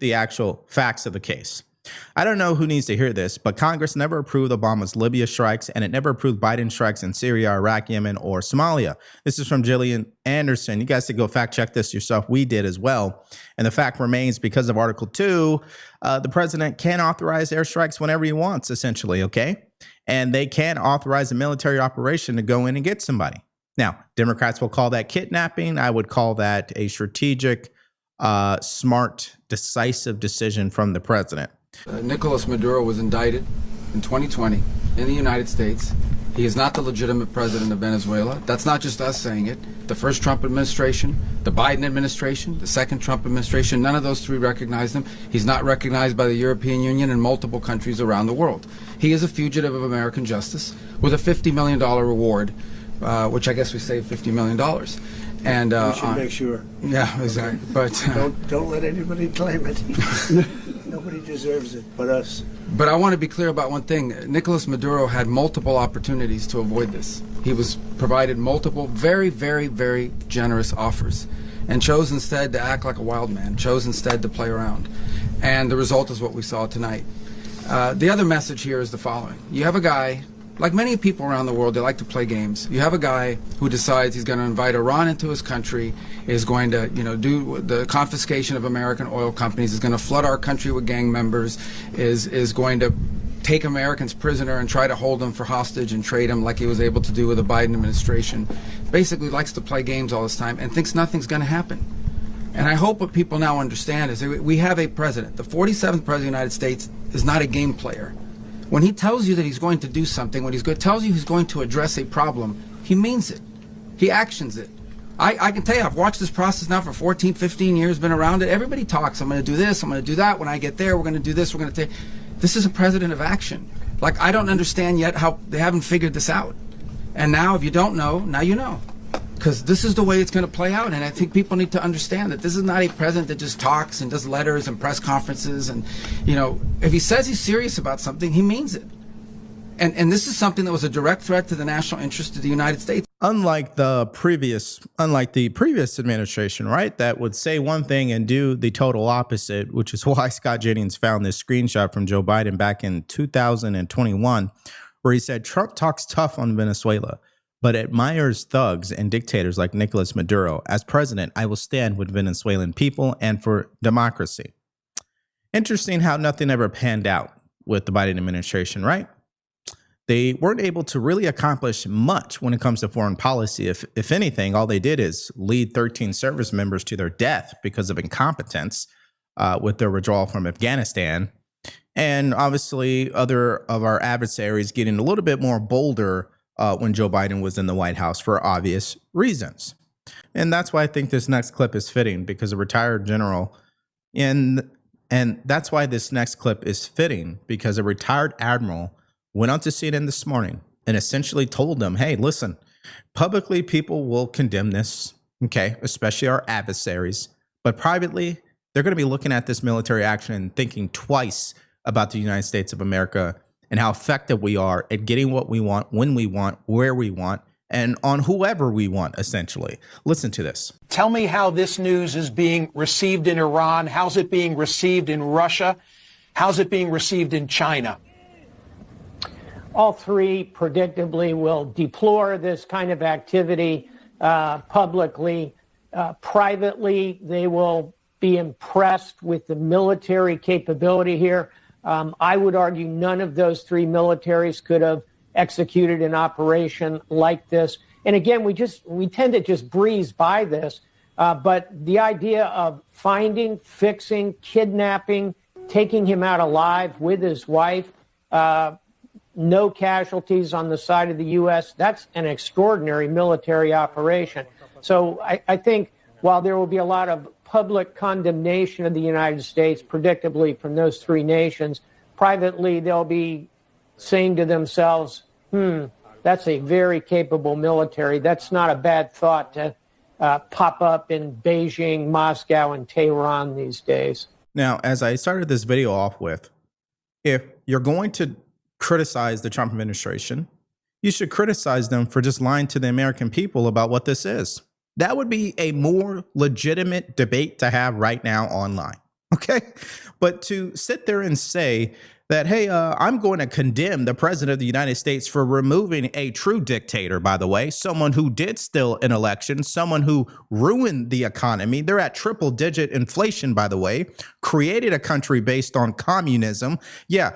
the actual facts of the case. I don't know who needs to hear this, but Congress never approved Obama's Libya strikes, and it never approved Biden strikes in Syria, Iraq, Yemen, or Somalia. This is from Jillian Anderson. You guys can go fact check this yourself. We did as well. And the fact remains, because of Article 2, the president can authorize airstrikes whenever he wants, essentially, okay? And they can authorize a military operation to go in and get somebody. Now, Democrats will call that kidnapping. I would call that a strategic, smart, decisive decision from the president. Nicolás Maduro was indicted in 2020 in the United States. He is not the legitimate president of Venezuela. That's not just us saying it. The first Trump administration, the Biden administration, the second Trump administration, none of those three recognized him. He's not recognized by the European Union and multiple countries around the world. He is a fugitive of American justice with a $50 million reward, which I guess we saved $50 million. And we should make sure. Yeah, exactly. Okay. But don't let anybody claim it. Nobody deserves it but us. But I want to be clear about one thing. Nicolás Maduro had multiple opportunities to avoid this. He was provided multiple very, very, very generous offers and chose instead to act like a wild man, chose instead to play around. And the result is what we saw tonight. The other message here is the following. You have a guy, like many people around the world, they like to play games. You have a guy who decides he's going to invite Iran into his country, is going to, do the confiscation of American oil companies, is going to flood our country with gang members, is going to take Americans prisoner and try to hold them for hostage and trade them like he was able to do with the Biden administration. Basically likes to play games all this time and thinks nothing's going to happen. And I hope what people now understand is that we have a president. The 47th president of the United States is not a game player. When he tells you that he's going to do something, when tells you he's going to address a problem, he means it. He actions it. I can tell you, I've watched this process now for 14, 15 years, been around it. Everybody talks. I'm going to do this. I'm going to do that. When I get there, we're going to do this. We're going to take. This is a president of action. Like, I don't understand yet how they haven't figured this out. And now, if you don't know, now you know. Because this is the way it's going to play out. And I think people need to understand that this is not a president that just talks and does letters and press conferences. And, if he says he's serious about something, he means it. And this is something that was a direct threat to the national interest of the United States. Unlike the previous administration, right, that would say one thing and do the total opposite, which is why Scott Jennings found this screenshot from Joe Biden back in 2021, where he said, Trump talks tough on Venezuela, but admires thugs and dictators like Nicolás Maduro. As president, I will stand with Venezuelan people and for democracy. Interesting how nothing ever panned out with the Biden administration, right? They weren't able to really accomplish much when it comes to foreign policy. If anything, all they did is lead 13 service members to their death because of incompetence with their withdrawal from Afghanistan. And obviously, other of our adversaries getting a little bit more bolder when Joe Biden was in the White House for obvious reasons. And that's why I think this next clip is fitting, because a retired general, and that's why this next clip is fitting, because a retired admiral went on to CNN this morning and essentially told them, hey, listen, publicly people will condemn this, okay, especially our adversaries, but privately they're going to be looking at this military action and thinking twice about the United States of America and how effective we are at getting what we want, when we want, where we want, and on whoever we want, essentially. Listen to this. Tell me how this news is being received in Iran. How's it being received in Russia? How's it being received in China? All three, predictably, will deplore this kind of activity publicly. Privately, they will be impressed with the military capability here. I would argue none of those three militaries could have executed an operation like this. And again, we tend to just breeze by this. But the idea of finding, fixing, kidnapping, taking him out alive with his wife, no casualties on the side of the U.S., that's an extraordinary military operation. So I think while there will be a lot of public condemnation of the United States, predictably from those three nations, privately they'll be saying to themselves, that's a very capable military. That's not a bad thought to pop up in Beijing, Moscow, and Tehran these days. Now, as I started this video off with, if you're going to criticize the Trump administration, you should criticize them for just lying to the American people about what this is. That would be a more legitimate debate to have right now online. Okay. But to sit there and say that, hey, I'm going to condemn the president of the United States for removing a true dictator, by the way, someone who did steal an election, someone who ruined the economy. They're at triple digit inflation, by the way, created a country based on communism. Yeah.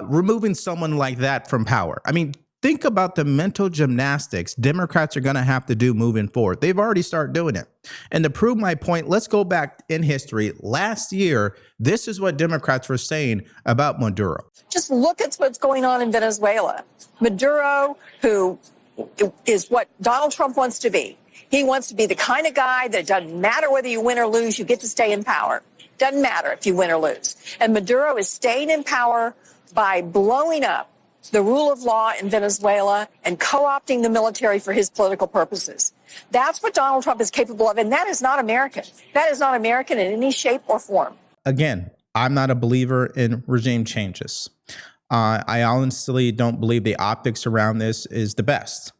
Removing someone like that from power. I mean, think about the mental gymnastics Democrats are going to have to do moving forward. They've already started doing it. And to prove my point, let's go back in history. Last year, this is what Democrats were saying about Maduro. Just look at what's going on in Venezuela. Maduro, who is what Donald Trump wants to be. He wants to be the kind of guy that it doesn't matter whether you win or lose, you get to stay in power. Doesn't matter if you win or lose. And Maduro is staying in power by blowing up the rule of law in Venezuela and co-opting the military for his political purposes. That's what Donald Trump is capable of, and that is not American. That is not American in any shape or form. Again, I'm not a believer in regime changes. I honestly don't believe the optics around this is the best.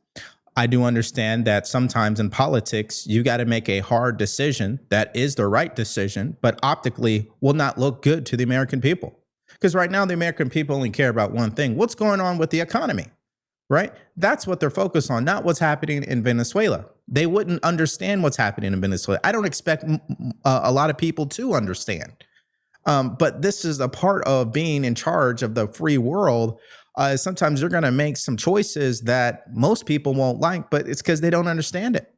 I do understand that sometimes in politics, you got to make a hard decision that is the right decision, but optically will not look good to the American people. Because right now, the American people only care about one thing. What's going on with the economy, right? That's what they're focused on, not what's happening in Venezuela. They wouldn't understand what's happening in Venezuela. I don't expect a lot of people to understand. But this is a part of being in charge of the free world. Sometimes you're going to make some choices that most people won't like, but it's because they don't understand it.